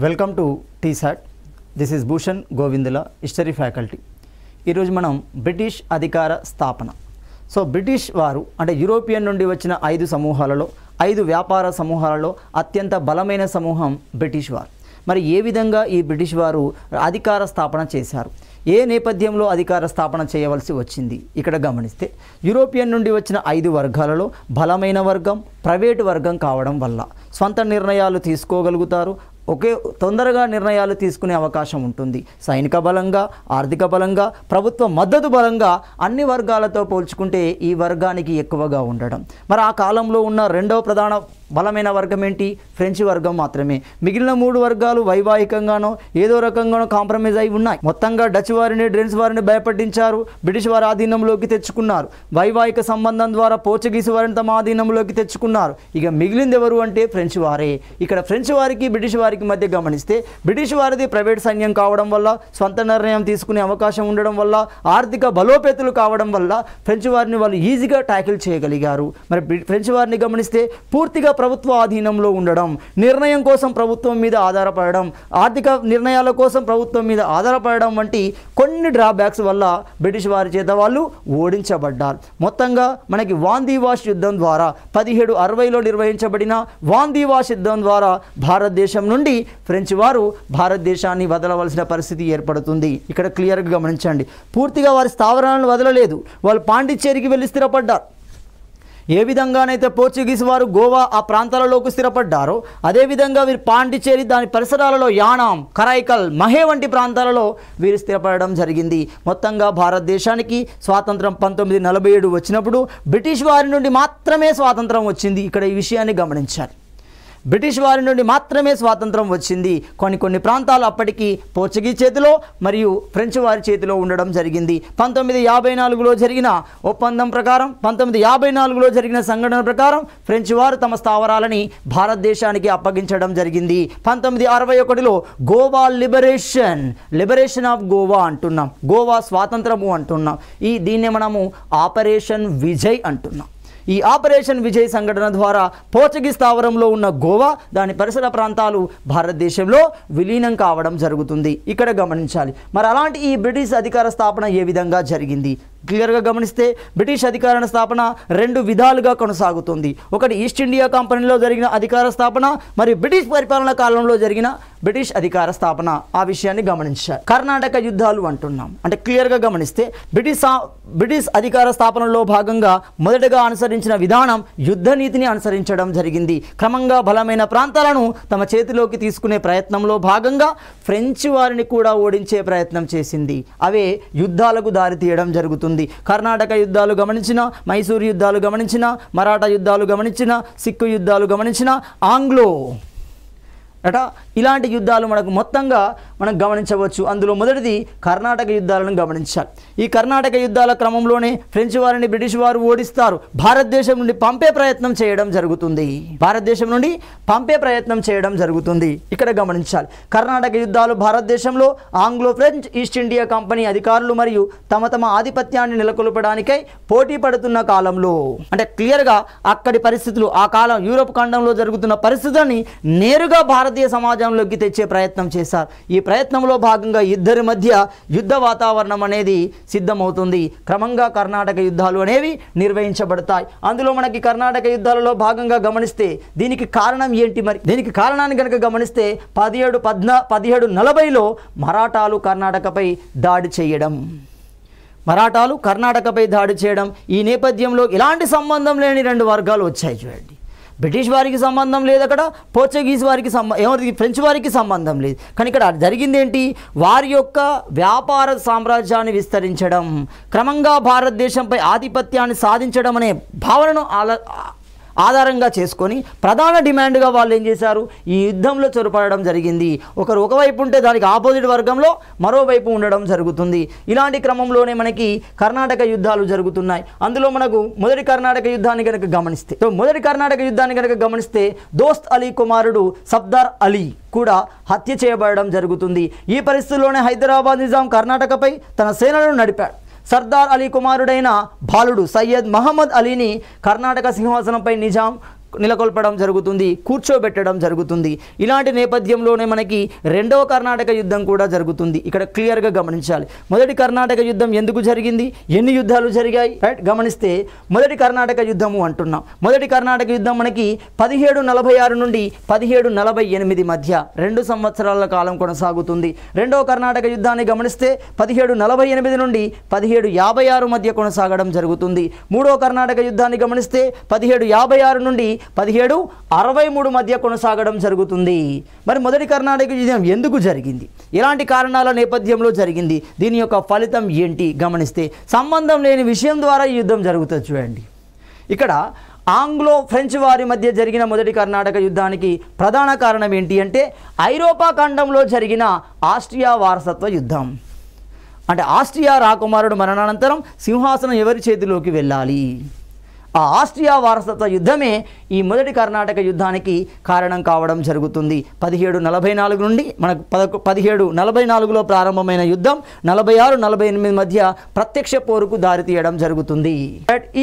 Welcome to T-SAT. This is Bhushan Govindula, history faculty. ఈరోజు మనం British అధికార స్థాపన. సో బ్రిటిష్ వారు అంటే యూరోపియన్ నుండి వచ్చిన 5 సమూహాలలో 5 వ్యాపార సమూహాలలో అత్యంత బలమైన సమూహం బ్రిటిష్ వారు. మరి ఏ విధంగా ఈ బ్రిటిష్ వారు అధికార స్థాపన చేశారు, ఏ నేపథ్యంలో అధికార స్థాపన చేయవలసి వచ్చింది ఇక్కడ గమనిస్తే, యూరోపియన్ నుండి వచ్చిన 5 వర్గాలలో బలమైన వర్గం ప్రైవేటు వర్గం కావడం వల్ల స్వంత నిర్ణయాలు తీసుకోగలుగుతారు, ఒకే తొందరగా నిర్ణయాలు తీసుకునే అవకాశం ఉంటుంది. సైనిక బలంగా, ఆర్థిక బలంగా, ప్రభుత్వ మద్దతు బలంగా అన్ని వర్గాలతో పోల్చుకుంటే ఈ వర్గానికి ఎక్కువగా ఉండడం. మరి ఆ కాలంలో ఉన్న రెండవ ప్రధాన బలమైన వర్గం ఏంటి? ఫ్రెంచ్ వర్గం మాత్రమే. మిగిలిన 3 వర్గాలు వైవాహికంగానో ఏదో రకంగానో కాంప్రమైజ్ అయి ఉన్నాయి. మొత్తంగా డచ్ వారిని, డ్రెన్స్ వారిని భయపట్టించారు, బ్రిటిష్ వారి ఆధీనంలోకి తెచ్చుకున్నారు. వైవాహిక సంబంధం ద్వారా పోర్చుగీస్ వారిని తమ ఆధీనంలోకి తెచ్చుకున్నారు. ఇక మిగిలింది ఎవరు అంటే ఫ్రెంచ్ వారే. ఇక్కడ ఫ్రెంచ్ వారికి బ్రిటిష్ వారికి మధ్య గమనిస్తే, బ్రిటిష్ వారిది ప్రైవేట్ సైన్యం కావడం వల్ల, స్వంత నిర్ణయం తీసుకునే అవకాశం ఉండడం వల్ల, ఆర్థిక బలోపేతులు కావడం వల్ల ఫ్రెంచ్ వారిని వాళ్ళు ఈజీగా ట్యాకిల్ చేయగలిగారు. మరి ఫ్రెంచ్ వారిని గమనిస్తే పూర్తిగా ప్రభుత్వ ఆధీనంలో ఉండడం, నిర్ణయం కోసం ప్రభుత్వం మీద ఆధారపడడం, ఆర్థిక నిర్ణయాల కోసం ప్రభుత్వం మీద ఆధారపడడం వంటి కొన్ని డ్రాబ్యాక్స్ వల్ల బ్రిటిష్ వారి చేత వాళ్ళు ఓడించబడ్డారు. మొత్తంగా మనకి వాందీవాష్ యుద్ధం ద్వారా 1760లో నిర్వహించబడిన వాందీవాష్ యుద్ధం ద్వారా భారతదేశం నుండి ఫ్రెంచ్ వారు భారతదేశాన్ని వదలవలసిన పరిస్థితి ఏర్పడుతుంది. ఇక్కడ క్లియర్గా గమనించండి, పూర్తిగా వారి స్థావరాలను వదలలేదు, వాళ్ళు పాండిచ్చేరికి వెళ్ళి స్థిరపడ్డారు. ఏ విధంగానైతే పోర్చుగీస్ వారు గోవా ఆ ప్రాంతాలలోకి స్థిరపడ్డారో అదేవిధంగా వీరు పాండిచ్చేరి దాని పరిసరాలలో యానాం, కరైకల్, మహే వంటి ప్రాంతాలలో వీరు స్థిరపడడం జరిగింది. మొత్తంగా భారతదేశానికి స్వాతంత్రం 1947 వచ్చినప్పుడు బ్రిటిష్ వారి నుండి మాత్రమే స్వాతంత్రం వచ్చింది. ఇక్కడ ఈ విషయాన్ని గమనించాలి, బ్రిటిష్ వారి నుండి మాత్రమే స్వాతంత్రం వచ్చింది. కొన్ని ప్రాంతాలు అప్పటికి పోర్చుగీస్ చేతిలో మరియు ఫ్రెంచ్ వారి చేతిలో ఉండడం జరిగింది. 1954లో జరిగిన ఒప్పందం ప్రకారం, 1954లో జరిగిన సంఘటన ప్రకారం ఫ్రెంచ్ వారు తమ స్థావరాలని భారతదేశానికి అప్పగించడం జరిగింది. 1961లో గోవా లిబరేషన్ ఆఫ్ గోవా అంటున్నాం, గోవా స్వాతంత్రము అంటున్నాం. దీన్నే మనము ఆపరేషన్ విజయ్ అంటున్నాం. ఈ ఆపరేషన్ విజయ్ సంఘటన ద్వారా పోర్చుగీస్ స్థావరంలో ఉన్న గోవా దాని పరిసర ప్రాంతాలు భారతదేశంలో విలీనం కావడం జరుగుతుంది. ఇక్కడ గమనించాలి. మరి అలాంటి ఈ బ్రిటిష్ అధికార స్థాపన ఏ విధంగా జరిగింది క్లియర్గా గమనిస్తే, బ్రిటిష్ అధికార స్థాపన 2 విధాలుగా కొనసాగుతుంది. ఒకటి ఈస్ట్ ఇండియా కంపెనీలో జరిగిన అధికార స్థాపన, మరియు బ్రిటిష్ పరిపాలన కాలంలో జరిగిన బ్రిటిష్ అధికార స్థాపన. ఆ విషయాన్ని గమనించాలి. కర్ణాటక యుద్ధాలు అంటున్నాం. అంటే క్లియర్గా గమనిస్తే బ్రిటిష్ అధికార స్థాపనలో భాగంగా మొదటగా అనుసరించిన విధానం యుద్ధ నీతిని అనుసరించడం జరిగింది. క్రమంగా బలమైన ప్రాంతాలను తమ చేతిలోకి తీసుకునే ప్రయత్నంలో భాగంగా ఫ్రెంచ్ వారిని కూడా ఓడించే ప్రయత్నం చేసింది. అవే యుద్ధాలకు దారితీయడం జరుగుతుంది. కర్ణాటక యుద్ధాలు గమనించిన, మైసూరు యుద్ధాలు గమనించిన, మరాఠా యుద్ధాలు గమనించిన, సిక్కు యుద్ధాలు గమనించిన, ఆంగ్లో ఇలాంటి యుద్ధాలు మొత్తంగా మనం గమనించవచ్చు. అందులో మొదటిది కర్ణాటక యుద్ధాలను గమనించాలి. ఈ కర్ణాటక యుద్ధాల క్రమంలోనే ఫ్రెంచ్ వారిని బ్రిటిష్ వారు ఓడిస్తారు. భారతదేశం నుండి పంపే ప్రయత్నం చేయడం జరుగుతుంది. ఇక్కడ గమనించాలి, కర్ణాటక యుద్ధాలు భారతదేశంలో Anglo French east India company అధికారులు మరియు తమ ఆధిపత్యాన్ని నెలకొల్పడానికై పోటీ పడుతున్న కాలంలో, అంటే క్లియర్గా అక్కడి పరిస్థితులు, ఆ కాలం యూరోప్ ఖండంలో జరుగుతున్న పరిస్థితులని నేరుగా భారతీయ సమాజంలోకి తెచ్చే ప్రయత్నం చేశారు. ఈ ప్రయత్నంలో భాగంగా ఇద్దరి మధ్య యుద్ధ వాతావరణం అనేది సిద్ధమవుతుంది. క్రమంగా కర్ణాటక యుద్ధాలు అనేవి నిర్వహించబడతాయి. అందులో మనకి కర్ణాటక యుద్ధాలలో భాగంగా గమనిస్తే దీనికి కారణం ఏంటి? మరి దీనికి కారణాన్ని కనుక గమనిస్తే 1740లో మరాఠాలు కర్ణాటకపై దాడి చేయడం. ఈ నేపథ్యంలో ఎలాంటి సంబంధం లేని 2 వర్గాలు వచ్చాయి. చూడండి, బ్రిటిష్ వారికి సంబంధం లేదు, అక్కడ పోర్చుగీస్ వారికి ఫ్రెంచ్ వారికి సంబంధం లేదు. కానీ ఇక్కడ జరిగింది ఏంటి? వారి యొక్క వ్యాపార సామ్రాజ్యాన్ని విస్తరించడం, క్రమంగా భారతదేశంపై ఆధిపత్యాన్ని సాధించడం అనే భావనను ఆధారంగా చేసుకొని ప్రధాన డిమాండ్గా వాళ్ళు ఏం చేశారు? ఈ యుద్ధంలో చొరపడడం జరిగింది. ఒకవైపు ఉంటే దానికి ఆపోజిట్ వర్గంలో మరోవైపు ఉండడం జరుగుతుంది. ఇలాంటి క్రమంలోనే మనకి కర్ణాటక యుద్ధాలు జరుగుతున్నాయి. అందులో మనకు మొదటి కర్ణాటక యుద్ధాన్ని కనుక గమనిస్తే దోస్త్ అలీ కుమారుడు సర్దార్ అలీ కూడా హత్య చేయబడడం జరుగుతుంది. ఈ పరిస్థితుల్లోనే హైదరాబాద్ నిజాం కర్ణాటకపై తన సేనలను నడిపాడు. సర్దార్ అలీ కుమారుడైన బాలుడు సయ్యద్ మహమ్మద్ అలీని కర్ణాటక సింహాసనంపై నిజాం నెలకొల్పడం జరుగుతుంది, కూర్చోబెట్టడం జరుగుతుంది. ఇలాంటి నేపథ్యంలోనే మనకి రెండవ కర్ణాటక యుద్ధం కూడా జరుగుతుంది. ఇక్కడ క్లియర్గా గమనించాలి. మొదటి కర్ణాటక యుద్ధం ఎందుకు జరిగింది, ఎన్ని యుద్ధాలు జరిగాయి, రైట్? గమనిస్తే మొదటి కర్ణాటక యుద్ధము అంటున్నాం. మొదటి కర్ణాటక యుద్ధం మనకి 1746 నుండి 1748 మధ్య 2 సంవత్సరాల కాలం కొనసాగుతుంది. రెండవ కర్ణాటక యుద్ధాన్ని గమనిస్తే 1748 నుండి 1756 మధ్య కొనసాగడం జరుగుతుంది. మూడవ కర్ణాటక యుద్ధాన్ని గమనిస్తే 1756 నుండి 1763 మధ్య కొనసాగడం జరుగుతుంది. మరి మొదటి కర్ణాటక యుద్ధం ఎందుకు జరిగింది, ఎలాంటి కారణాల నేపథ్యంలో జరిగింది, దీని యొక్క ఫలితం ఏంటి గమనిస్తే సంబంధం లేని విషయం ద్వారా ఈ యుద్ధం జరుగుతుంది. చూడండి, ఇక్కడ ఆంగ్లో ఫ్రెంచ్ వారి మధ్య జరిగిన మొదటి కర్ణాటక యుద్ధానికి ప్రధాన కారణం ఏంటి అంటే ఐరోపా ఖండంలో జరిగిన ఆస్ట్రియా వారసత్వ యుద్ధం. అంటే ఆస్ట్రియా రాకుమారుడు మరణానంతరం సింహాసనం ఎవరి చేతిలోకి వెళ్ళాలి, ఆ ఆస్ట్రియా వారసత్వ యుద్ధమే ఈ మొదటి కర్ణాటక యుద్ధానికి కారణం కావడం జరుగుతుంది. 1744 నుండి మనకు 1744లో ప్రారంభమైన యుద్ధం 46-48 మధ్య ప్రత్యక్ష పోరుకు దారితీయడం జరుగుతుంది.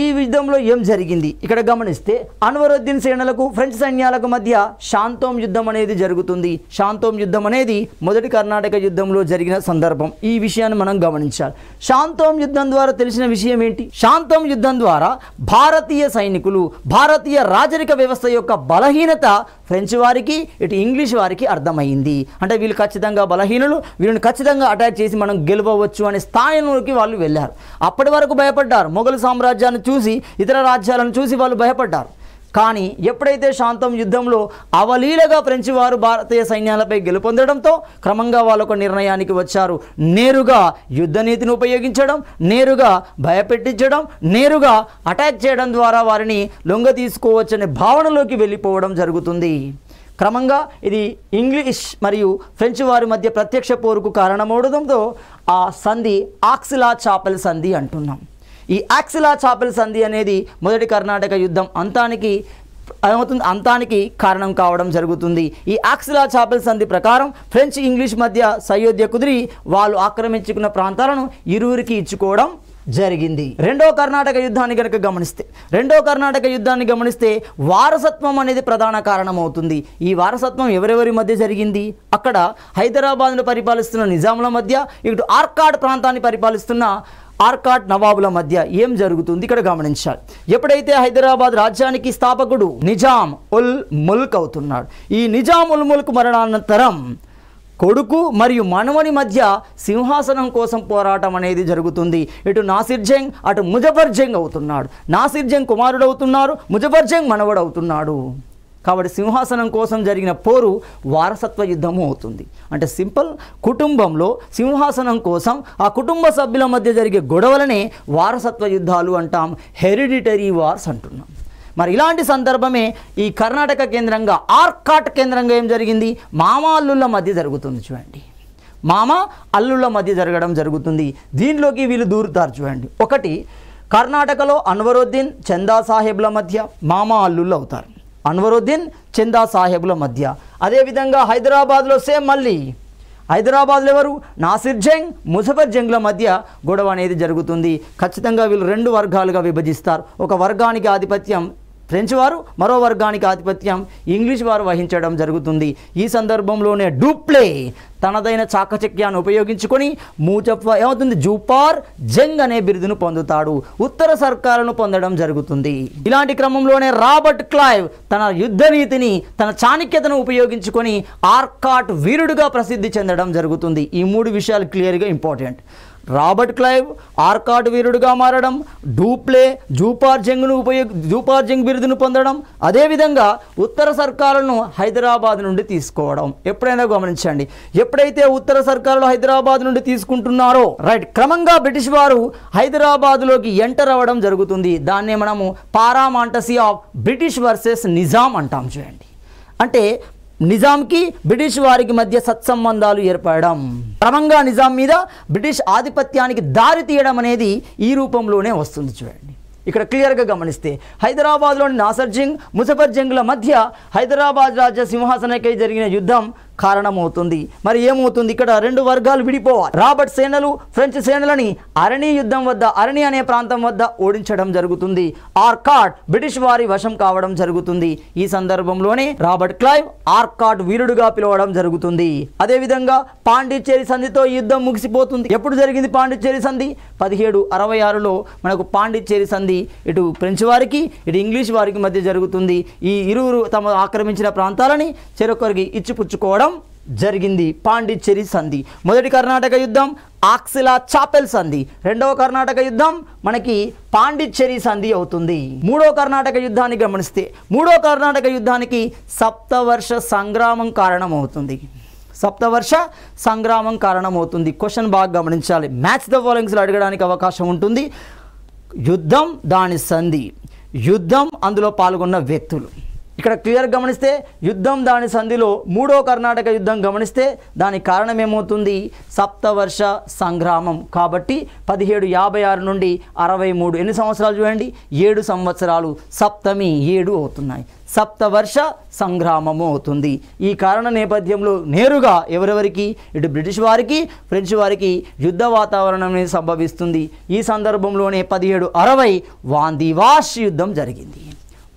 ఈ యుద్ధంలో ఏం జరిగింది ఇక్కడ గమనిస్తే అన్వరుద్దీన్ సేనలకు ఫ్రెంచ్ సైన్యాలకు మధ్య షాంతోమ్ యుద్ధం అనేది జరుగుతుంది. షాంతోమ్ యుద్ధం అనేది మొదటి కర్ణాటక యుద్ధంలో జరిగిన సందర్భం. ఈ విషయాన్ని మనం గమనించాలి. షాంతోమ్ యుద్ధం ద్వారా తెలిసిన విషయం ఏంటి, షాంతోమ్ యుద్ధం ద్వారా భారతీయ సైనికులు, భారతీయ రాజరిక వ్యవస్థ యొక్క బలహీనత ఫ్రెంచ్ వారికి, ఇటు ఇంగ్లీష్ వారికి అర్థమైంది. అంటే వీళ్ళు ఖచ్చితంగా బలహీనులు, వీళ్ళని ఖచ్చితంగా అటాక్ చేసి మనం గెలవవచ్చు అనే స్థాయిలోకి వాళ్ళు వెళ్ళారు. అప్పటి వరకు భయపడ్డారు, మొఘల్ సామ్రాజ్యాన్ని చూసి, ఇతర రాజ్యాలను చూసి వాళ్ళు భయపడ్డారు. కానీ ఎప్పుడైతే షాంతోమ్ యుద్ధంలో అవలీలగా ఫ్రెంచ్ వారు భారతీయ సైన్యాలపై గెలుపొందడంతో క్రమంగా వాళ్ళు ఒక నిర్ణయానికి వచ్చారు. నేరుగా యుద్ధ నీతిని ఉపయోగించడం, నేరుగా భయపెట్టించడం, నేరుగా అటాక్ చేయడం ద్వారా వారిని లొంగ తీసుకోవచ్చనే భావనలోకి వెళ్ళిపోవడం జరుగుతుంది. క్రమంగా ఇది ఇంగ్లీష్ మరియు ఫ్రెంచ్ వారి మధ్య ప్రత్యక్ష పోరుకు కారణమవడంతో ఆ సంధి ఆక్సిలా చాపెల్ సంధి అంటున్నాం. ఈ ఆక్సిలా చాపెల్ సంధి అనేది మొదటి కర్ణాటక యుద్ధం అంతానికి కారణం కావడం జరుగుతుంది. ఈ ఆక్సిలా చాపెల్ సంధి ప్రకారం ఫ్రెంచ్ ఇంగ్లీష్ మధ్య సయోధ్య కుదిరి వాళ్ళు ఆక్రమించుకున్న ప్రాంతాలను ఇరువురికి ఇచ్చుకోవడం జరిగింది. రెండో కర్ణాటక యుద్ధాన్ని గమనిస్తే వారసత్వం అనేది ప్రధాన కారణం అవుతుంది. ఈ వారసత్వం ఎవరెవరి మధ్య జరిగింది, అక్కడ హైదరాబాద్ను పరిపాలిస్తున్న నిజాముల మధ్య, ఇటు ఆర్కాడ్ ప్రాంతాన్ని పరిపాలిస్తున్న ఆర్కాడ్ నవాబుల మధ్య ఏం జరుగుతుంది ఇక్కడ గమనించాలి. ఎప్పుడైతే హైదరాబాద్ రాజ్యానికి స్థాపకుడు నిజాం ఉల్ ముల్క్ అవుతున్నాడు, ఈ నిజాం ఉల్ ముల్క్ మరణానంతరం కొడుకు మరియు మనవని మధ్య సింహాసనం కోసం పోరాటం అనేది జరుగుతుంది. ఇటు నాసిర్ జంగ్, అటు ముజఫర్ జంగ్ అవుతున్నాడు. నాసిర్ జంగ్ కుమారుడు అవుతున్నారు, ముజఫర్ జంగ్ మనవడు అవుతున్నాడు. కాబట్టి సింహాసనం కోసం జరిగిన పోరు వారసత్వ యుద్ధము అవుతుంది. అంటే సింపుల్, కుటుంబంలో సింహాసనం కోసం ఆ కుటుంబ సభ్యుల మధ్య జరిగే గొడవలనే వారసత్వ యుద్ధాలు అంటాం, హెరిడిటరీ వార్స్ అంటున్నాం. మరి ఇలాంటి సందర్భమే ఈ కర్ణాటక కేంద్రంగా, ఆర్కాట్ కేంద్రంగా ఏం జరిగింది, మామ అల్లుళ్ళ మధ్య జరుగుతుంది. చూడండి, మామ అల్లుళ్ళ మధ్య జరగడం జరుగుతుంది. దీనిలోకి వీళ్ళు దూరుతారు. చూడండి, ఒకటి కర్ణాటకలో అన్వరుద్దీన్ చందా సాహెబ్ల మధ్య మామ అల్లుళ్ళు అవుతారు, అన్వరుద్దీన్ చందా సాహెబ్ల మధ్య. అదేవిధంగా హైదరాబాద్లో సేమ్, మళ్ళీ హైదరాబాద్లో ఎవరు, నాసిర్ జంగ్, ముజఫర్ జంగ్ల మధ్య గొడవ అనేది జరుగుతుంది. ఖచ్చితంగా వీళ్ళు 2 వర్గాలుగా విభజిస్తారు. ఒక వర్గానికి ఆధిపత్యం ఫ్రెంచ్ వారు, మరో వర్గానికి ఆధిపత్యం ఇంగ్లీష్ వారు వహించడం జరుగుతుంది. ఈ సందర్భంలోనే డూప్లే తనదైన చాకచక్యాన్ని ఉపయోగించుకొని ముజఫర్ ఏమవుతుంది, జూపార్ జంగ్ అనే బిరుదును పొందుతాడు, ఉత్తర సర్కారును పొందడం జరుగుతుంది. ఇలాంటి క్రమంలోనే రాబర్ట్ క్లైవ్ తన యుద్ధ నీతిని, తన చాణక్యతను ఉపయోగించుకొని ఆర్కాట్ వీరుడుగా ప్రసిద్ధి చెందడం జరుగుతుంది. ఈ 3 విషయాలు క్లియర్గా ఇంపార్టెంట్. రాబర్ట్ క్లైవ్ ఆర్కాట్ వీరుడుగా మారడం, డూప్లే జూపార్ జంగ్ బిరుదును పొందడం, అదేవిధంగా ఉత్తర సర్కారులను హైదరాబాద్ నుండి తీసుకోవడం. ఎప్పుడైనా గమనించండి, ఎప్పుడైతే ఉత్తర సర్కారులు హైదరాబాద్ నుండి తీసుకుంటున్నారో రైట్, క్రమంగా బ్రిటిష్ వారు హైదరాబాద్లోకి ఎంటర్ అవ్వడం జరుగుతుంది. దాన్నే మనము పారామాంటసీ ఆఫ్ బ్రిటిష్ వర్సెస్ నిజాం అంటాం. చూడండి, అంటే నిజాంకి బ్రిటిష్ వారికి మధ్య సత్సంబంధాలు ఏర్పడడం, క్రమంగా నిజాం మీద బ్రిటిష్ ఆధిపత్యానికి దారి తీయడం అనేది ఈ రూపంలోనే వస్తుంది. చూడండి, ఇక్కడ క్లియర్గా గమనిస్తే హైదరాబాద్లోని నాసిర్ జంగ్, ముజఫర్ జంగ్ల మధ్య హైదరాబాద్ రాజ్య సింహాసనకై జరిగిన యుద్ధం కారణమవుతుంది. మరి ఏమవుతుంది ఇక్కడ రెండు వర్గాలు విడిపోవాలి. రాబర్ట్ సేనలు ఫ్రెంచ్ సేనలని అరణి యుద్ధం వద్ద అరణి అనే ప్రాంతం వద్ద ఓడించడం జరుగుతుంది. ఆర్కాట్ బ్రిటిష్ వారి వశం కావడం జరుగుతుంది. ఈ సందర్భంలోనే రాబర్ట్ క్లైవ్ ఆర్కాట్ వీరుడుగా పిలవడం జరుగుతుంది. అదేవిధంగా పాండిచ్చేరి సంధితో ఈ యుద్ధం ముగిసిపోతుంది. ఎప్పుడు జరిగింది పాండిచ్చేరి సంధి? 1766లో మనకు పాండిచ్చేరి సంధి ఇటు ఫ్రెంచ్ వారికి ఇటు ఇంగ్లీష్ వారికి మధ్య జరుగుతుంది. ఈ ఇరువురు తమ ఆక్రమించిన ప్రాంతాలని చెరొకరికి ఇచ్చిపుచ్చుకోవడం జరిగింది. పాండిచ్చేరి సంధి. మొదటి కర్ణాటక యుద్ధం ఆక్సిలా చాపెల్ సంధి. రెండవ కర్ణాటక యుద్ధం మనకి పాండిచ్చేరి సంధి అవుతుంది. మూడో కర్ణాటక యుద్ధాన్ని గమనిస్తే మూడో కర్ణాటక యుద్ధానికి సప్తవర్ష సంగ్రామం కారణమవుతుంది. సప్తవర్ష సంగ్రామం కారణమవుతుంది. క్వశ్చన్ బాగా గమనించాలి. మ్యాచ్ ద ఫాలోయింగ్స్లో అడగడానికి అవకాశం ఉంటుంది. యుద్ధం దాని సంధి, యుద్ధం అందులో పాల్గొన్న వ్యక్తులు. ఇక్కడ క్లియర్ గమనిస్తే యుద్ధం దాని సంధిలో మూడో కర్ణాటక యుద్ధం గమనిస్తే దానికి కారణం ఏమవుతుంది? సప్తవర్ష సంగ్రామం. కాబట్టి 1756 నుండి 63 ఎన్ని సంవత్సరాలు చూడండి? 7 సంవత్సరాలు. సప్తమి 7 అవుతున్నాయి. సప్తవర్ష సంగ్రామము అవుతుంది. ఈ కారణ నేపథ్యంలో నేరుగా ఎవరెవరికి ఇటు బ్రిటిష్ వారికి ఫ్రెంచ్ వారికి యుద్ధ వాతావరణం అనేది సంభవిస్తుంది. ఈ సందర్భంలోనే 1760 వాందీవాష్ యుద్ధం జరిగింది.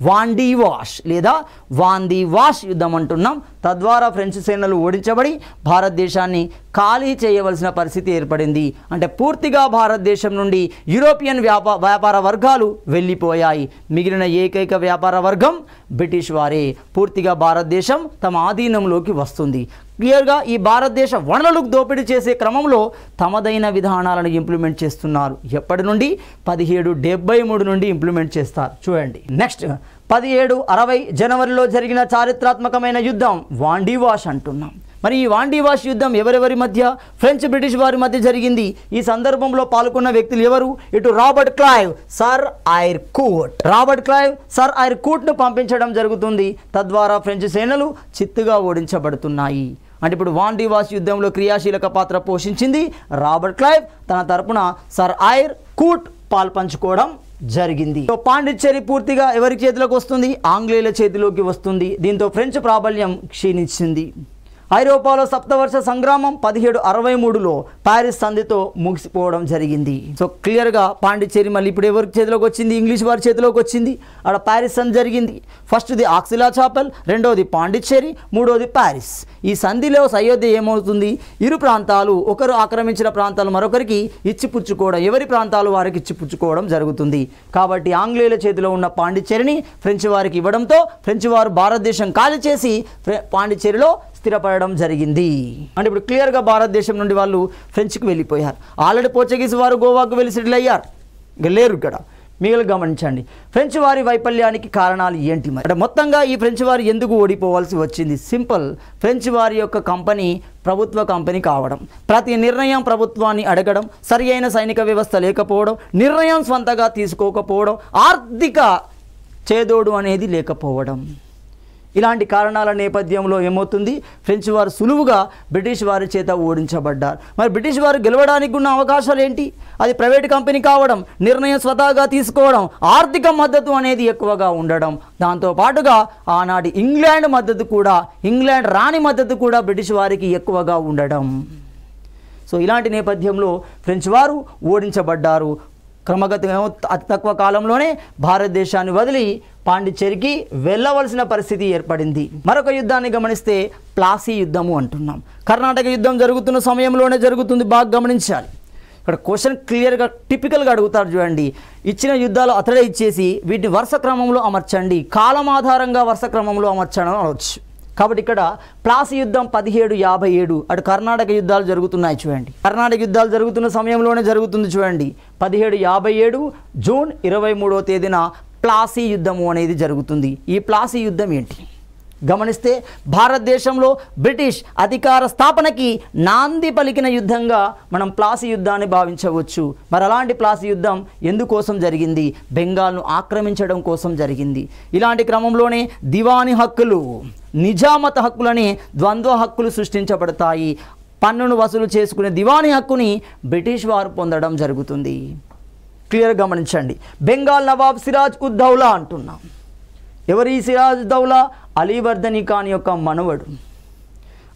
వాండీవాష్ లేదా వాందీవాష్ యుద్ధం అంటున్నాం. తద్వారా ఫ్రెంచ్ సేనలు ఓడించబడి భారతదేశాన్ని ఖాళీ చేయవలసిన పరిస్థితి ఏర్పడింది. అంటే పూర్తిగా భారతదేశం నుండి యూరోపియన్ వ్యాపార వర్గాలు వెళ్ళిపోయాయి. మిగిలిన ఏకైక వ్యాపార వర్గం బ్రిటిష్ వారే. పూర్తిగా భారతదేశం తమ ఆధీనంలోకి వస్తుంది. క్లియర్గా ఈ భారతదేశ వనరులకు దోపిడీ చేసే క్రమంలో తమదైన విధానాలను ఇంప్లిమెంట్ చేస్తున్నారు. ఎప్పటి నుండి? 1773 నుండి ఇంప్లిమెంట్ చేస్తారు. చూడండి నెక్స్ట్ 1760 జనవరిలో జరిగిన చారిత్రాత్మకమైన యుద్ధం వాండీవాష్ అంటున్నాం. మరి ఈ వాండీవాష్ యుద్ధం ఎవరెవరి మధ్య? ఫ్రెంచ్ బ్రిటిష్ వారి మధ్య జరిగింది. ఈ సందర్భంలో పాల్గొన్న వ్యక్తులు ఎవరు? ఇటు Robert Clive, sir Eyre Coote. Robert Clive sir Eyre కూట్ను పంపించడం జరుగుతుంది. తద్వారా ఫ్రెంచ్ సేనలు చిత్తుగా ఓడించబడుతున్నాయి. అంటే ఇప్పుడు వాండీవాష్ యుద్ధంలో క్రియాశీలక పాత్ర పోషించింది రాబర్ట్ క్లైవ్. తన తరపున సర్ ఐర్ కూట్ పాల్పంచుకోవడం జరిగింది. పాండిచ్చేరి పూర్తిగా ఎవరి చేతిలోకి వస్తుంది? ఆంగ్లేయుల చేతిలోకి వస్తుంది. దీంతో ఫ్రెంచ్ ప్రాబల్యం క్షీణించింది. ఐరోపాలో సప్తవర్ష సంగ్రామం 1763లో ప్యారిస్ సంధితో ముగిసిపోవడం జరిగింది. సో క్లియర్గా పాండిచ్చేరి మళ్ళీ ఇప్పుడు ఎవరి చేతిలోకి వచ్చింది? ఇంగ్లీష్ వారి చేతిలోకి వచ్చింది. అక్కడ ప్యారిస్ సంధి జరిగింది. ఫస్ట్ది ఆక్సిలా చాపెల్, రెండోది పాండిచ్చేరి, మూడోది ప్యారిస్. ఈ సంధిలో సయోధ్య ఏమవుతుంది? ఇరు ప్రాంతాలు ఒకరు ఆక్రమించిన ప్రాంతాలు మరొకరికి ఇచ్చిపుచ్చుకోవడం, ఎవరి ప్రాంతాలు వారికి ఇచ్చిపుచ్చుకోవడం జరుగుతుంది. కాబట్టి ఆంగ్లేయుల చేతిలో ఉన్న పాండిచ్చేరిని ఫ్రెంచ్ వారికి ఇవ్వడంతో ఫ్రెంచ్ వారు భారతదేశం ఖాళీ చేసి పాండిచ్చేరిలో స్థిరపడడం జరిగింది. అంటే ఇప్పుడు క్లియర్గా భారతదేశం నుండి వాళ్ళు ఫ్రెంచ్కి వెళ్ళిపోయారు. ఆల్రెడీ పోర్చుగీస్ వారు గోవాకు వెళ్ళి సెటిల్ అయ్యారు, ఇంకా లేరు ఇక్కడ. మిగిలిన గమనించండి ఫ్రెంచ్ వారి వైఫల్యానికి కారణాలు ఏంటి? మరి అంటే మొత్తంగా ఈ ఫ్రెంచ్ వారు ఎందుకు ఓడిపోవాల్సి వచ్చింది? సింపుల్. ఫ్రెంచ్ వారి యొక్క కంపెనీ ప్రభుత్వ కంపెనీ కావడం, ప్రతి నిర్ణయం ప్రభుత్వాన్ని అడగడం, సరి అయిన సైనిక వ్యవస్థ లేకపోవడం, నిర్ణయం స్వంతగా తీసుకోకపోవడం, ఆర్థిక చేదోడు అనేది లేకపోవడం, ఇలాంటి కారణాల నేపథ్యంలో ఏమవుతుంది? ఫ్రెంచ్ వారు సులువుగా బ్రిటిష్ వారి చేత ఓడించబడ్డారు. మరి బ్రిటిష్ వారు గెలవడానికి ఉన్న అవకాశాలు ఏంటి? అది ప్రైవేట్ కంపెనీ కావడం, నిర్ణయం స్వతహాగా తీసుకోవడం, ఆర్థిక మద్దతు అనేది ఎక్కువగా ఉండడం, దాంతోపాటుగా ఆనాటి ఇంగ్లాండ్ మద్దతు కూడా, ఇంగ్లాండ్ రాణి మద్దతు కూడా బ్రిటిష్ వారికి ఎక్కువగా ఉండడం. సో ఇలాంటి నేపథ్యంలో ఫ్రెంచ్ వారు ఓడించబడ్డారు. క్రమగతంగా అతి తక్కువ కాలంలోనే భారతదేశాన్ని వదిలి పాండిచ్చేరికి వెళ్ళవలసిన పరిస్థితి ఏర్పడింది. మరొక యుద్ధాన్ని గమనిస్తే ప్లాసీ యుద్ధము అంటున్నాం. కర్ణాటక యుద్ధం జరుగుతున్న సమయంలోనే జరుగుతుంది. బాగా గమనించాలి. ఇక్కడ క్వశ్చన్ క్లియర్గా టిపికల్గా అడుగుతారు చూడండి. ఇచ్చిన యుద్ధాలు అతడే ఇచ్చేసి వీటిని వరుస క్రమంలో అమర్చండి, కాలం ఆధారంగా వరుస క్రమంలో అమర్చడం అనవచ్చు. కాబట్టి ఇక్కడ ప్లాసీ యుద్ధం 1757. అటు కర్ణాటక యుద్ధాలు జరుగుతున్నాయి చూడండి. కర్ణాటక యుద్ధాలు జరుగుతున్న సమయంలోనే జరుగుతుంది చూడండి. 1757 జూన్ 23వ తేదీన ప్లాసీ యుద్ధము అనేది జరుగుతుంది. ఈ ప్లాసీ యుద్ధం ఏంటి గమనిస్తే భారతదేశంలో బ్రిటిష్ అధికార స్థాపనకి నాంది పలికిన యుద్ధంగా మనం ప్లాసీ యుద్ధాన్ని భావించవచ్చు. మరి అలాంటి ప్లాసీ యుద్ధం ఎందుకోసం జరిగింది? బెంగాల్ను ఆక్రమించడం కోసం జరిగింది. ఇలాంటి క్రమంలోనే దివానీ హక్కులు, నిజామత హక్కులని ద్వంద్వ హక్కులు సృష్టించబడతాయి. పన్నును వసూలు చేసుకునే దివానీ హక్కుని బ్రిటిష్ వారు పొందడం జరుగుతుంది. క్లియర్ గమనించండి. బెంగాల్ నవాబ్ సిరాజ్ ఉద్ దౌలా అంటున్నాం. ఎవరి సిరాజ్ దౌలా? అలీవర్ధని ఖాన్ యొక్క మనవడు.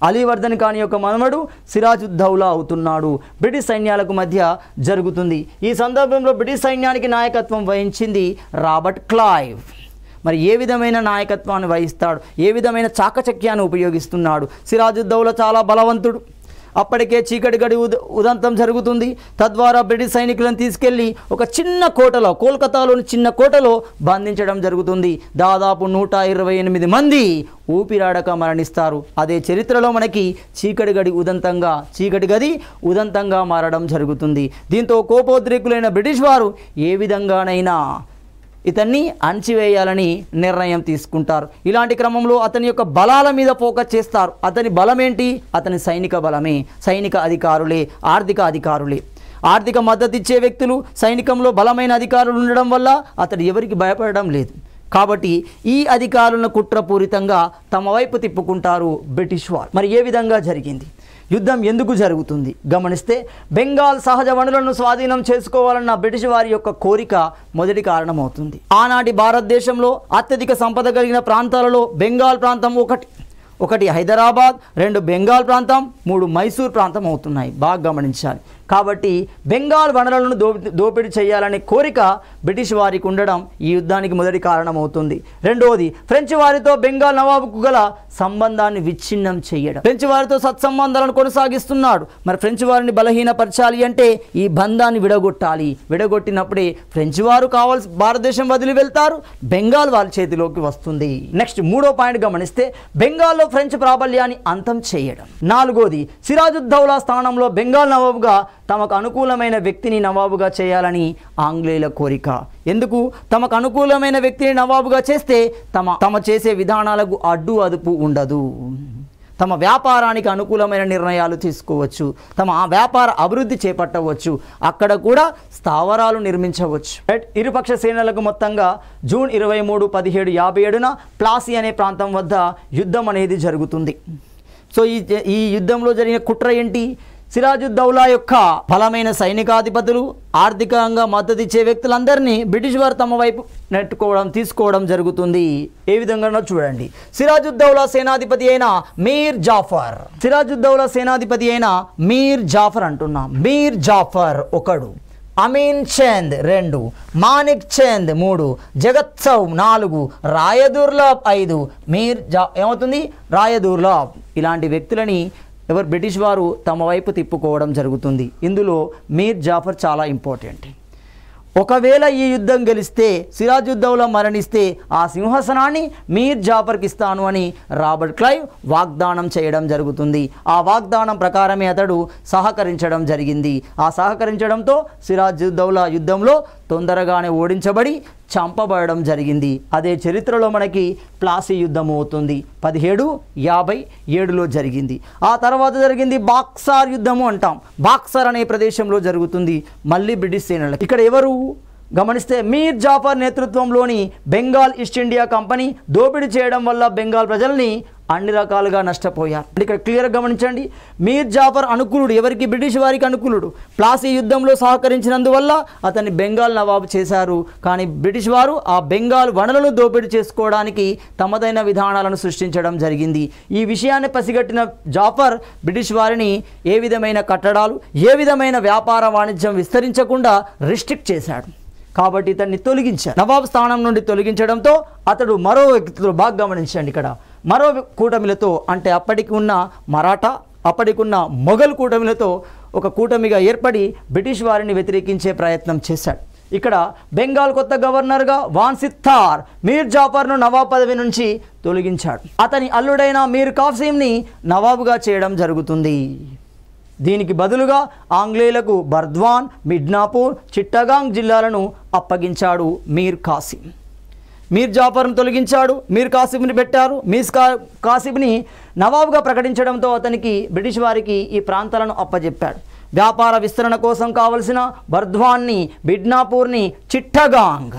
అలీవర్ధన్ ఖాన్ యొక్క మనవడు సిరాజుద్దౌలా అవుతున్నాడు. బ్రిటిష్ సైన్యాలకు మధ్య జరుగుతుంది. ఈ సందర్భంలో బ్రిటిష్ సైన్యానికి నాయకత్వం వహించింది రాబర్ట్ క్లైవ్. మరి ఏ విధమైన నాయకత్వాన్ని వహిస్తాడు, ఏ విధమైన చాకచక్యాన్ని ఉపయోగిస్తున్నాడు? సిరాజుద్దౌలా చాలా బలవంతుడు. అప్పటికే చీకటి గడి ఉదంతం జరుగుతుంది. తద్వారా బ్రిటిష్ సైనికులను తీసుకెళ్లి ఒక చిన్న కోటలో, కోల్కతాలోని చిన్న కోటలో బంధించడం జరుగుతుంది. దాదాపు 128 మంది ఊపిరాడక మరణిస్తారు. అదే చరిత్రలో మనకి చీకటి గది ఉదంతంగా మారడం జరుగుతుంది. దీంతో కోపోద్రేకులైన బ్రిటిష్ వారు ఏ విధంగానైనా ఇతన్ని అణచివేయాలని నిర్ణయం తీసుకుంటారు. ఇలాంటి క్రమంలో అతని యొక్క బలాల మీద ఫోకస్ చేస్తారు. అతని బలం ఏంటి? అతని సైనిక బలమే, సైనిక అధికారులే, ఆర్థిక అధికారులే. ఆర్థిక మద్దతు ఇచ్చే వ్యక్తులు, సైనికంలో బలమైన అధికారులు ఉండడం వల్ల అతడు ఎవరికి భయపడడం లేదు. కాబట్టి ఈ అధికారులను కుట్రపూరితంగా తమ వైపు తిప్పుకుంటారు బ్రిటిష్ వారు. మరి ఏ విధంగా జరిగింది? యుద్ధం ఎందుకు జరుగుతుంది గమనిస్తే, బెంగాల్ సహజ వనరులను స్వాధీనం చేసుకోవాలన్న బ్రిటిష్ వారి యొక్క కోరిక మొదటి కారణమవుతుంది. ఆనాటి భారతదేశంలో అత్యధిక సంపద కలిగిన ప్రాంతాలలో బెంగాల్ ప్రాంతం ఒకటి హైదరాబాద్, 2 బెంగాల్ ప్రాంతం, 3 మైసూర్ ప్రాంతం అవుతున్నాయి. బాగా గమనించాలి. కాబట్టి బెంగాల్ వనరులను దోపిడీ చేయాలనే కోరిక బ్రిటిష్ వారికి ఉండడం ఈ యుద్ధానికి మొదటి కారణమవుతుంది. రెండవది, ఫ్రెంచ్ వారితో బెంగాల్ నవాబుకు గల సంబంధాన్ని విచ్ఛిన్నం చేయడం. ఫ్రెంచ్ వారితో సత్సంబంధాలను కొనసాగిస్తున్నాడు. మరి ఫ్రెంచ్ వారిని బలహీనపరచాలి అంటే ఈ బంధాన్ని విడగొట్టాలి. విడగొట్టినప్పుడే ఫ్రెంచ్ వారు భారతదేశం వదిలి వెళ్తారు, బెంగాల్ వారి చేతిలోకి వస్తుంది. నెక్స్ట్ 3వ పాయింట్ గమనిస్తే, బెంగాల్లో ఫ్రెంచ్ ప్రాబల్యాన్ని అంతం చేయడం. 4వది, సిరాజుద్దౌలా స్థానంలో బెంగాల్ నవాబుగా తమకు అనుకూలమైన వ్యక్తిని నవాబుగా చేయాలని ఆంగ్లేయుల కోరిక. ఎందుకు? తమకు అనుకూలమైన వ్యక్తిని నవాబుగా చేస్తే తమ చేసే విధానాలకు అడ్డు అదుపు ఉండదు. తమ వ్యాపారానికి అనుకూలమైన నిర్ణయాలు తీసుకోవచ్చు, తమ వ్యాపార అభివృద్ధి చేపట్టవచ్చు, అక్కడ కూడా స్థావరాలు నిర్మించవచ్చు. ఇరుపక్ష సేనలకు మొత్తంగా జూన్ 23, 1757న ప్లాసీ అనే ప్రాంతం వద్ద యుద్ధం అనేది జరుగుతుంది. సో ఈ యుద్ధంలో జరిగిన కుట్ర ఏంటి? సిరాజుద్దౌలా యొక్క బలమైన సైనికాధిపతులు, ఆర్థికంగా మద్దతు ఇచ్చే వ్యక్తులందరినీ బ్రిటిష్ వారు తమ వైపు తీసుకోవడం జరుగుతుంది. ఏ విధంగా చూడండి. సిరాజుద్దౌలా సేనాధిపతి అయిన మీర్ జాఫర్ అంటున్నా. మీర్ జాఫర్ 1, అమీన్ చంద్ 2, మానిక్ చంద్ 3, జగత్ చౌ 4, రాయదుర్లాబ్ 5, ఏమవుతుంది? రాయదుర్లాబ్. ఇలాంటి వ్యక్తులని బ్రిటిష్ వారు తమ వైపు తిప్పుకోవడం జరుగుతుంది. ఇందులో మీర్ జాఫర్ చాలా ఇంపార్టెంట్. ఒకవేళ ఈ యుద్ధం గెలిస్తే, సిరాజుద్దౌలా మరణిస్తే ఆ సింహాసనాన్ని మీర్ జాఫర్కి ఇస్తాను అని రాబర్ట్ క్లైవ్ వాగ్దానం చేయడం జరుగుతుంది. ఆ వాగ్దానం ప్రకారమే అతడు సహకరించడం జరిగింది. ఆ సహకరించడంతో సిరాజుద్దౌలా యుద్ధంలో తొందరగానే ఓడించబడి చంపబడడం జరిగింది. అదే చరిత్రలో మనకి ప్లాసీ యుద్ధం అవుతుంది. 1757లో జరిగింది. ఆ తర్వాత జరిగింది బాక్సార్ యుద్ధము అంటాం. బాక్సార్ అనే ప్రదేశంలో జరుగుతుంది, మళ్ళీ బ్రిటిష్ సేనలు. ఇక్కడ ఎవరు గమనిస్తే, మీర్ జాఫర్ నేతృత్వంలోని బెంగాల్ ఈస్ట్ ఇండియా కంపెనీ దోపిడీ చేయడం వల్ల బెంగాల్ ప్రజల్ని అన్ని రకాలుగా నష్టపోయారు. ఇక్కడ క్లియర్గా గమనించండి. మీర్ జాఫర్ అనుకూలుడు, ఎవరికి? బ్రిటిష్ వారికి అనుకూలుడు. ప్లాసీ యుద్ధంలో సహకరించినందువల్ల అతన్ని బెంగాల్ నవాబు చేశారు. కానీ బ్రిటిష్ వారు ఆ బెంగాల్ వనరులను దోపిడీ చేసుకోవడానికి తమదైన విధానాలను సృష్టించడం జరిగింది. ఈ విషయాన్ని పసిగట్టిన జాఫర్ బ్రిటిష్ వారిని ఏ విధమైన కట్టడాలు, ఏ విధమైన వ్యాపార వాణిజ్యం విస్తరించకుండా రిస్ట్రిక్ట్ చేశాడు. కాబట్టి ఇతన్ని తొలగించారు. నవాబ్ స్థానం నుండి తొలగించడంతో అతడు మరో వ్యక్తితో, బాగా గమనించండి, ఇక్కడ మరో కూటమిలతో, అంటే అప్పటికి ఉన్న మరాఠా, అప్పటికున్న మొఘల్ కూటమిలతో ఒక కూటమిగా ఏర్పడి బ్రిటిష్ వారిని వ్యతిరేకించే ప్రయత్నం చేశాడు. ఇక్కడ బెంగాల్ కొత్త గవర్నర్గా వాన్ సిత్తార్ మీర్ జాఫర్ను నవాబ్ పదవి నుంచి తొలగించాడు. అతని అల్లుడైన మీర్ కాసిమ్ని నవాబుగా చేయడం జరుగుతుంది. దీనికి బదులుగా ఆంగ్లేయులకు బర్ద్వాన్, మిడ్నాపూర్, చిట్టగాంగ్ జిల్లాలను అప్పగించాడు మీర్ కాసిం. మీర్ జాఫర్ను తొలగించాడు, మీర్ కాసిమ్ని పెట్టారు. మీర్ కాసిమ్ని నవాబుగా ప్రకటించడంతో అతనికి బ్రిటిష్ వారికి ఈ ప్రాంతాలను అప్పజెప్పాడు. వ్యాపార విస్తరణ కోసం కావలసిన బర్ద్వాన్ని, మిడ్నాపూర్ని, చిట్టగాంగ్,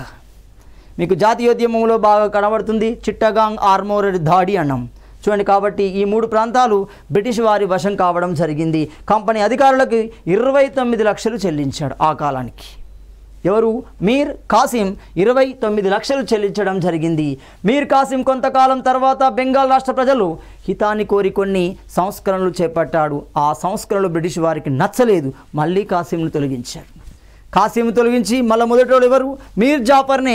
మీకు జాతీయోద్యమంలో బాగా కనబడుతుంది, చిట్టగాంగ్ ఆర్మోరెడ్ దాడి అన్నం చూడండి. కాబట్టి ఈ 3 ప్రాంతాలు బ్రిటిష్ వారి వశం కావడం జరిగింది. కంపెనీ అధికారులకు 29 లక్షలు చెల్లించాడు ఆ కాలానికి. ఎవరు? మీర్ కాసిం 29 లక్షలు చెల్లించడం జరిగింది. మీర్ కాసిం కొంతకాలం తర్వాత బెంగాల్ రాష్ట్ర ప్రజలు హితాన్ని కోరి కొన్ని సంస్కరణలు చేపట్టాడు. ఆ సంస్కరణలు బ్రిటిష్ వారికి నచ్చలేదు. మళ్ళీ కాసింను తొలగించారు. కాసిం తొలగించి మళ్ళీ మొదటి ఎవరు? మీర్ జాఫర్నే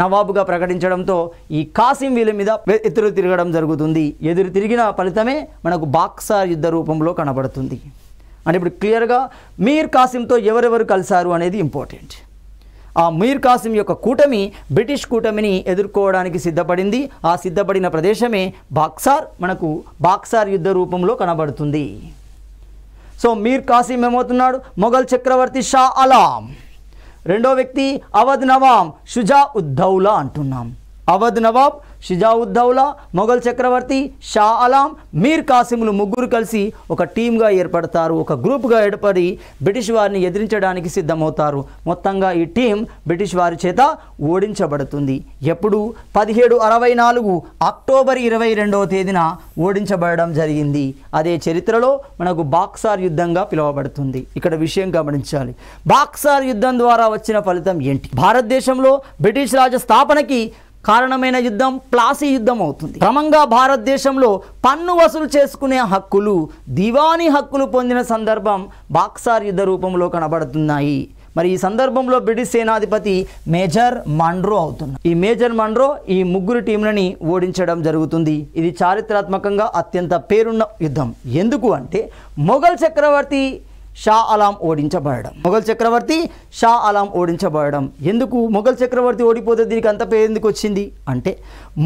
నవాబుగా ప్రకటించడంతో ఈ కాసిం వీళ్ళ మీద ఎదురు తిరగడం జరుగుతుంది. ఎదురు తిరిగిన ఫలితమే మనకు బాక్సార్ యుద్ధ రూపంలో కనబడుతుంది. అంటే ఇప్పుడు క్లియర్గా మీర్ కాసింతో ఎవరెవరు కలిశారు అనేది ఇంపార్టెంట్. ఆ మీర్ కాసిం యొక్క కూటమి బ్రిటిష్ కూటమిని ఎదుర్కోవడానికి సిద్ధపడింది. ఆ సిద్ధపడిన ప్రదేశమే బాక్సార్, మనకు బాక్సార్ యుద్ధ రూపంలో కనబడుతుంది. సో మీర్ కాసిం ఏమవుతున్నాడు? మొఘల్ చక్రవర్తి షా ఆలం. రెండో వ్యక్తి అవధ్ నవాబ్ షుజా ఉద్దౌలా అంటున్నాం. అవధ్ నవాబ్, షుజా ఉద్దౌలా, మొఘల్ చక్రవర్తి షా ఆలం, మీర్ కాసిములు ముగ్గురు కలిసి ఒక టీమ్గా ఏర్పడతారు. ఒక గ్రూప్గా ఏర్పడి బ్రిటిష్ వారిని ఎదిరించడానికి సిద్ధమవుతారు. మొత్తంగా ఈ టీం బ్రిటిష్ వారి చేత ఓడించబడుతుంది. ఎప్పుడు? 1764 అక్టోబర్ 22వ తేదీన ఓడించబడడం జరిగింది. అదే చరిత్రలో మనకు బాక్సార్ యుద్ధంగా పిలువబడుతుంది. ఇక్కడ విషయం గమనించాలి. బాక్సార్ యుద్ధం ద్వారా వచ్చిన ఫలితం ఏంటి? భారతదేశంలో బ్రిటిష్ రాజ స్థాపనకి కారణమైన యుద్ధం ప్లాసీ యుద్ధం అవుతుంది. క్రమంగా భారతదేశంలో పన్ను వసూలు చేసుకునే హక్కులు, దివానీ హక్కులు పొందిన సందర్భం బాక్సార్ యుద్ధ రూపంలో కనబడుతున్నాయి. మరి ఈ సందర్భంలో బ్రిటిష్ సేనాధిపతి మేజర్ మన్రో అవుతున్నారు. ఈ మేజర్ మన్రో ఈ ముగ్గురు టీంలని ఓడించడం జరుగుతుంది. ఇది చారిత్రాత్మకంగా అత్యంత పేరున్న యుద్ధం. ఎందుకు అంటే మొఘల్ చక్రవర్తి షా ఆలం ఓడించబడడం. మొఘల్ చక్రవర్తి షా ఆలం ఓడించబడడం. ఎందుకు మొఘల్ చక్రవర్తి ఓడిపోతే దీనికి అంత పేరు ఎందుకు వచ్చింది అంటే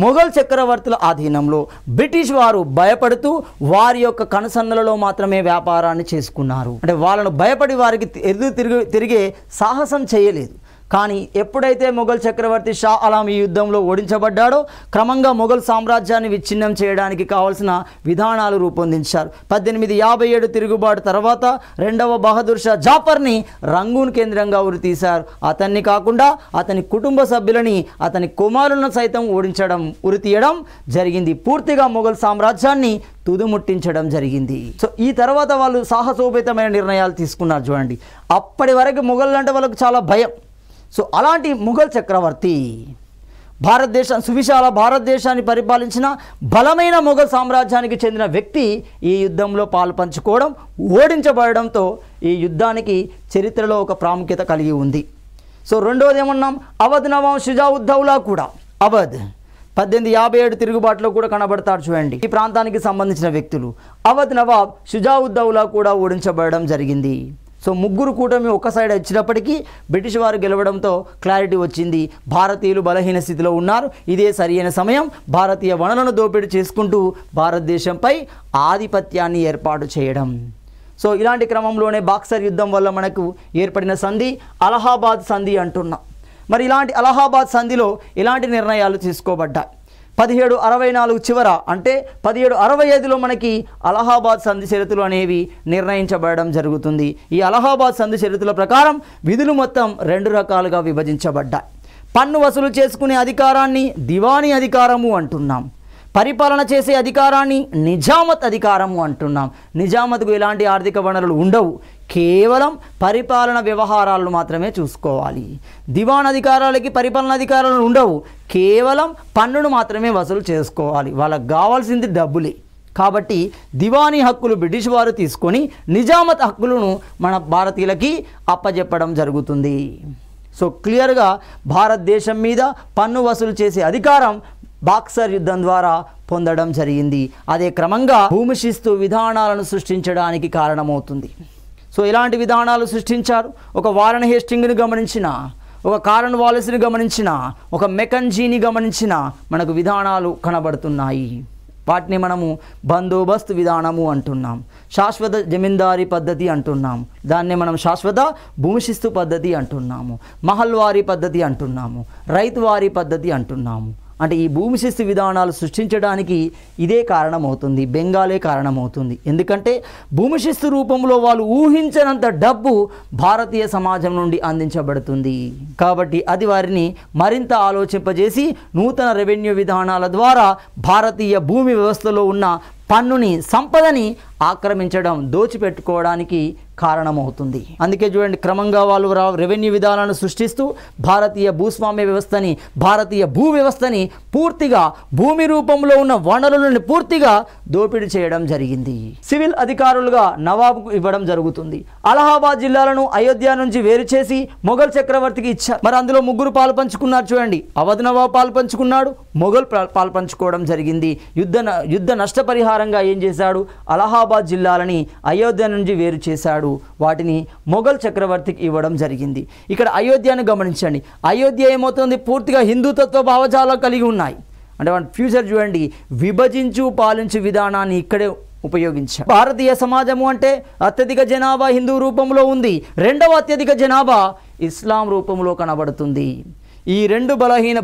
మొఘల్ చక్రవర్తుల ఆధీనంలో బ్రిటిష్ వారు భయపడుతూ వారి యొక్క కనుసన్నలలో మాత్రమే వ్యాపారాన్ని చేసుకున్నారు. అంటే వాళ్ళను భయపడి వారికి ఎదురు తిరిగే సాహసం చేయలేదు. కానీ ఎప్పుడైతే మొఘల్ చక్రవర్తి షా ఆలం ఈ యుద్ధంలో ఓడించబడ్డాడో క్రమంగా మొఘల్ సామ్రాజ్యాన్ని విచ్ఛిన్నం చేయడానికి కావాల్సిన విధానాలు రూపొందించారు. 1857 తిరుగుబాటు తర్వాత రెండవ బహదూర్ షా జాఫర్ని రంగూన్ కేంద్రంగా ఉరితీశారు. అతన్ని కాకుండా అతని కుటుంబ సభ్యులని, అతని కుమారులను సైతం ఉరితీయడం జరిగింది. పూర్తిగా మొఘల్ సామ్రాజ్యాన్ని తుదుముట్టించడం జరిగింది. సో ఈ తర్వాత వాళ్ళు సాహసోపేతమైన నిర్ణయాలు తీసుకున్నారు. చూడండి, అప్పటి వరకు మొఘల్ అంటే వాళ్ళకు చాలా భయం. సో అలాంటి మొఘల్ చక్రవర్తి సువిశాల భారతదేశాన్ని పరిపాలించిన బలమైన మొఘల్ సామ్రాజ్యానికి చెందిన వ్యక్తి ఈ యుద్ధంలో పాల్పంచుకోవడం, ఓడించబడడంతో ఈ యుద్ధానికి చరిత్రలో ఒక ప్రాముఖ్యత కలిగి ఉంది. సో రెండోది ఏమన్నాం? అవధ్ నవాబ్ షుజా ఉద్దౌలా కూడా. అవధ్ 1857 తిరుగుబాటులో కూడా కనబడతారు. చూడండి, ఈ ప్రాంతానికి సంబంధించిన వ్యక్తులు. అవధ్ నవాబ్ షుజా ఉద్దౌలా కూడా ఓడించబడడం జరిగింది. సో ముగ్గురు కూటమి ఒక సైడ్ వచ్చినప్పటికీ బ్రిటిష్ వారు గెలవడంతో క్లారిటీ వచ్చింది. భారతీయులు బలహీన స్థితిలో ఉన్నారు. ఇదే సరైన సమయం భారతీయ వనరులను దోపిడీ చేసుకుంటూ భారతదేశంపై ఆధిపత్యాన్ని ఏర్పాటు చేయడం. సో ఇలాంటి క్రమంలోనే బాక్సర్ యుద్ధం వల్ల మనకు ఏర్పడిన సంధి అలహాబాద్ సంధి అంటున్నాం. మరి ఇలాంటి అలహాబాద్ సంధిలో ఇలాంటి నిర్ణయాలు తీసుకోబడ్డాయి. 1764 చివర అంటే 1765లో మనకి అలహాబాద్ సంధి షరతులు అనేవి నిర్ణయించబడడం జరుగుతుంది. ఈ అలహాబాద్ సంధి షరతుల ప్రకారం విధులు మొత్తం 2 రకాలుగా విభజించబడ్డాయి. పన్ను వసూలు చేసుకునే అధికారాన్ని దివానీ అధికారము అంటున్నాం. పరిపాలన చేసే అధికారాన్ని నిజామత్ అధికారము అంటున్నాం. నిజామత్కు ఎలాంటి ఆర్థిక వనరులు ఉండవు, కేవలం పరిపాలన వ్యవహారాలను మాత్రమే చూసుకోవాలి. దివాన్ అధికారాలకి పరిపాలన అధికారాలు ఉండవు, కేవలం పన్నును మాత్రమే వసూలు చేసుకోవాలి. వాళ్ళకి కావాల్సింది డబ్బులే. కాబట్టి దివానీ హక్కులు బ్రిటిష్ వారు తీసుకొని నిజామత్ హక్కులను మన భారతీయులకి అప్పజెప్పడం జరుగుతుంది. సో క్లియర్గా భారతదేశం మీద పన్ను వసూలు చేసే అధికారం బాక్సర్ యుద్ధం ద్వారా పొందడం జరిగింది. అదే క్రమంగా భూమి శిస్తు విధానాలను సృష్టించడానికి కారణమవుతుంది. సో ఇలాంటి విధానాలు సృష్టించారు. ఒక వారన్ హేస్టింగ్ని గమనించిన, ఒక కారన్ వాలిస్ని గమనించిన, ఒక మెకంజీని గమనించిన మనకు విధానాలు కనబడుతున్నాయి. వాటిని మనము బందోబస్తు విధానము అంటున్నాం, శాశ్వత జమీందారీ పద్ధతి అంటున్నాం, దాన్ని మనం శాశ్వత భూమిశిస్తు పద్ధతి అంటున్నాము, మహల్వారీ పద్ధతి అంటున్నాము, రైతువారీ పద్ధతి అంటున్నాము. అంటే ఈ భూమిశిస్తు విధానాలు సృష్టించడానికి ఇదే కారణమవుతుంది, బెంగాలే కారణమవుతుంది. ఎందుకంటే భూమిశిస్తు రూపంలో వాళ్ళు ఊహించనంత డబ్బు భారతీయ సమాజం నుండి అందించబడుతుంది. కాబట్టి అది వారిని మరింత ఆలోచింపజేసి నూతన రెవెన్యూ విధానాల ద్వారా భారతీయ భూమి వ్యవస్థలో ఉన్న పన్నుని, సంపదని ఆక్రమించడం, దోచిపెట్టుకోవడానికి కారణమవుతుంది. అందుకే చూడండి, క్రమంగా వాళ్ళు రెవెన్యూ విధానాలను సృష్టిస్తూ భారతీయ భూస్వామ్య వ్యవస్థని, భారతీయ భూ వ్యవస్థని పూర్తిగా భూమి రూపంలో ఉన్న వనరులను పూర్తిగా దోపిడీ చేయడం జరిగింది. సివిల్ అధికారులుగా నవాబుకు ఇవ్వడం జరుగుతుంది. అలహాబాద్ జిల్లాలను అయోధ్య నుంచి వేరు చేసి మొఘల్ చక్రవర్తికి ఇచ్చారు. మరి అందులో ముగ్గురు పాలు పంచుకున్నారు చూడండి. అవధ్ నవాబ్ పాలు పంచుకున్నాడు, మొఘల్ పాలు పంచుకోవడం జరిగింది. యుద్ధ నష్టపరిహారంగా ఏం చేశాడు, అలహాబాద్ జిల్లాలని అయోధ్య నుంచి వేరు చేశాడు, వాటిని మొఘల్ చక్రవర్తికి ఇవ్వడం జరిగింది. ఇక్కడ అయోధ్యను గమనించండి. అయోధ్య ఏమవుతుంది, పూర్తిగా హిందూతత్వ భావజాలాలు కలిగి ఉన్నాయి. అంటే ఫ్యూచర్ చూడండి, విభజించు పాలించు విధానాన్ని ఇక్కడే ఉపయోగించారు. భారతీయ సమాజము అంటే అత్యధిక జనాభా హిందూ రూపంలో ఉంది, రెండవ అత్యధిక జనాభా ఇస్లాం రూపంలో కనబడుతుంది. ఈ రెండు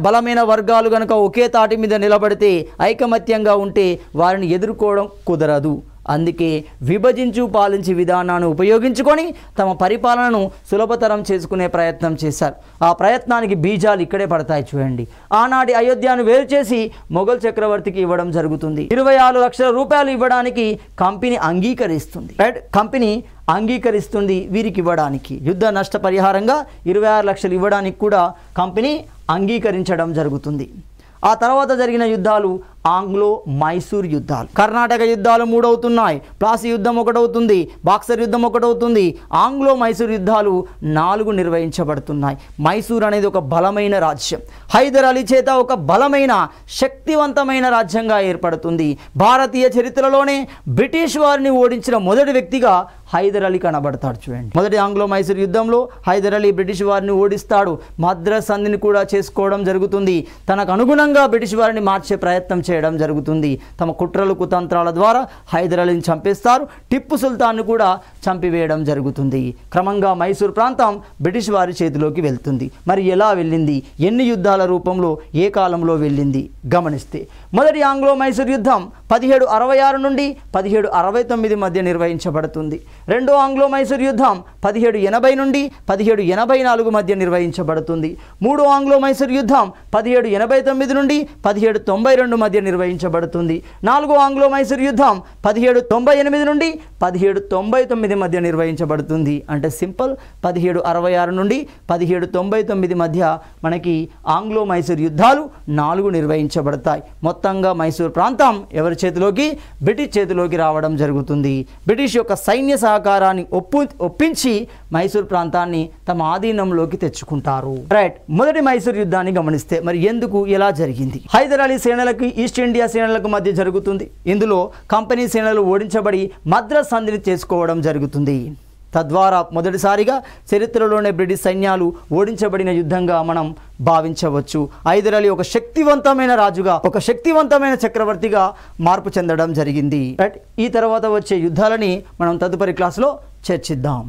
బలమైన వర్గాలు కనుక ఒకే తాటి మీద నిలబడితే, ఐకమత్యంగా ఉంటే వారిని ఎదుర్కోవడం కుదరదు. అందుకే విభజించు పాలించే విధానాన్ని ఉపయోగించుకొని తమ పరిపాలనను సులభతరం చేసుకునే ప్రయత్నం చేశారు. ఆ ప్రయత్నానికి బీజాలు ఇక్కడే పడతాయి చూడండి. ఆనాటి అయోధ్యను వేరు చేసి మొఘల్ చక్రవర్తికి ఇవ్వడం జరుగుతుంది. 26 లక్షల రూపాయలు ఇవ్వడానికి కంపెనీ అంగీకరిస్తుంది. కంపెనీ అంగీకరిస్తుంది వీరికి ఇవ్వడానికి. యుద్ధ నష్టపరిహారంగా 26 లక్షలు ఇవ్వడానికి కూడా కంపెనీ అంగీకరించడం జరుగుతుంది. ఆ తర్వాత జరిగిన యుద్ధాలు ఆంగ్లో మైసూర్ యుద్ధాలు. కర్ణాటక యుద్ధాలు 3 అవుతున్నాయి, ప్లాసీ యుద్ధం 1 అవుతుంది, బాక్సర్ యుద్ధం 1 అవుతుంది. ఆంగ్లో మైసూర్ యుద్ధాలు 4 నిర్వహించబడుతున్నాయి. మైసూర్ అనేది ఒక బలమైన రాజ్యం, హైదర్ అలీ చేత ఒక బలమైన శక్తివంతమైన రాజ్యంగా ఏర్పడుతుంది. భారతీయ చరిత్రలోనే బ్రిటిష్ వారిని ఓడించిన మొదటి వ్యక్తిగా హైదర్ అలీ కనబడతాడు చూడండి. మొదటి ఆంగ్లో మైసూర్ యుద్ధంలో హైదర్ అలీ బ్రిటిష్ వారిని ఓడిస్తాడు. మద్రాస్ సంధిని కూడా చేసుకోవడం జరుగుతుంది. తనకు అనుగుణంగా బ్రిటిష్ వారిని మార్చే ప్రయత్నం చేయడం జరుగుతుంది. తమ కుట్రలు కుతంత్రాల ద్వారా హైదర్ అలీని చంపేస్తారు. టిప్పు సుల్తాన్ను కూడా చంపివేయడం జరుగుతుంది. క్రమంగా మైసూర్ ప్రాంతం బ్రిటిష్ వారి చేతిలోకి వెళ్తుంది. మరి ఎలా వెళ్ళింది, ఎన్ని యుద్ధాల రూపంలో, ఏ కాలంలో వెళ్ళింది గమనిస్తే, మొదటి ఆంగ్లో మైసూర్ యుద్ధం 1766 నుండి 1769 మధ్య నిర్వహించబడుతుంది. రెండో ఆంగ్లో మైసూర్ యుద్ధం 1780 నుండి 1784 మధ్య నిర్వహించబడుతుంది. మూడో ఆంగ్లో మైసూర్ యుద్ధం 1789 నుండి 1792 మధ్య నిర్వహించబడుతుంది. నాలుగో ఆంగ్లో మైసూర్ యుద్ధం 1798 నుండి 1799 మధ్య నిర్వహించబడుతుంది. అంటే సింపుల్, 1766 నుండి 1799 మధ్య మనకి ఆంగ్లో మైసూర్ యుద్ధాలు 4 నిర్వహించబడతాయి. మొత్తంగా మైసూర్ ప్రాంతం ఎవరి చేతిలోకి, బ్రిటిష్ చేతిలోకి రావడం జరుగుతుంది. బ్రిటిష్ యొక్క సైన్య సహకారాన్ని ఒప్పించి మైసూర్ ప్రాంతాన్ని తమ ఆధీనంలోకి తెచ్చుకుంటారు. రైట్, మొదటి మైసూర్ యుద్ధాన్ని గమనిస్తే మరి ఎందుకు, ఎలా జరిగింది? హైదర్ అలీ సేనలకు ఈస్ట్ ఇండియా సేనలకు మధ్య జరుగుతుంది. ఇందులో కంపెనీ సేనలు ఓడించబడి మద్రాస్ సంధిని చేసుకోవడం జరుగుతుంది. తద్వారా మొదటిసారిగా చరిత్రలోనే బ్రిటిష్ సైన్యాలు ఓడించబడిన యుద్ధంగా మనం భావించవచ్చు. హైదర్ అలీ ఒక శక్తివంతమైన రాజుగా, ఒక శక్తివంతమైన చక్రవర్తిగా మార్పు చెందడం జరిగింది. రైట్, ఈ తర్వాత వచ్చే యుద్ధాలని మనం తదుపరి క్లాసులో చర్చిద్దాం.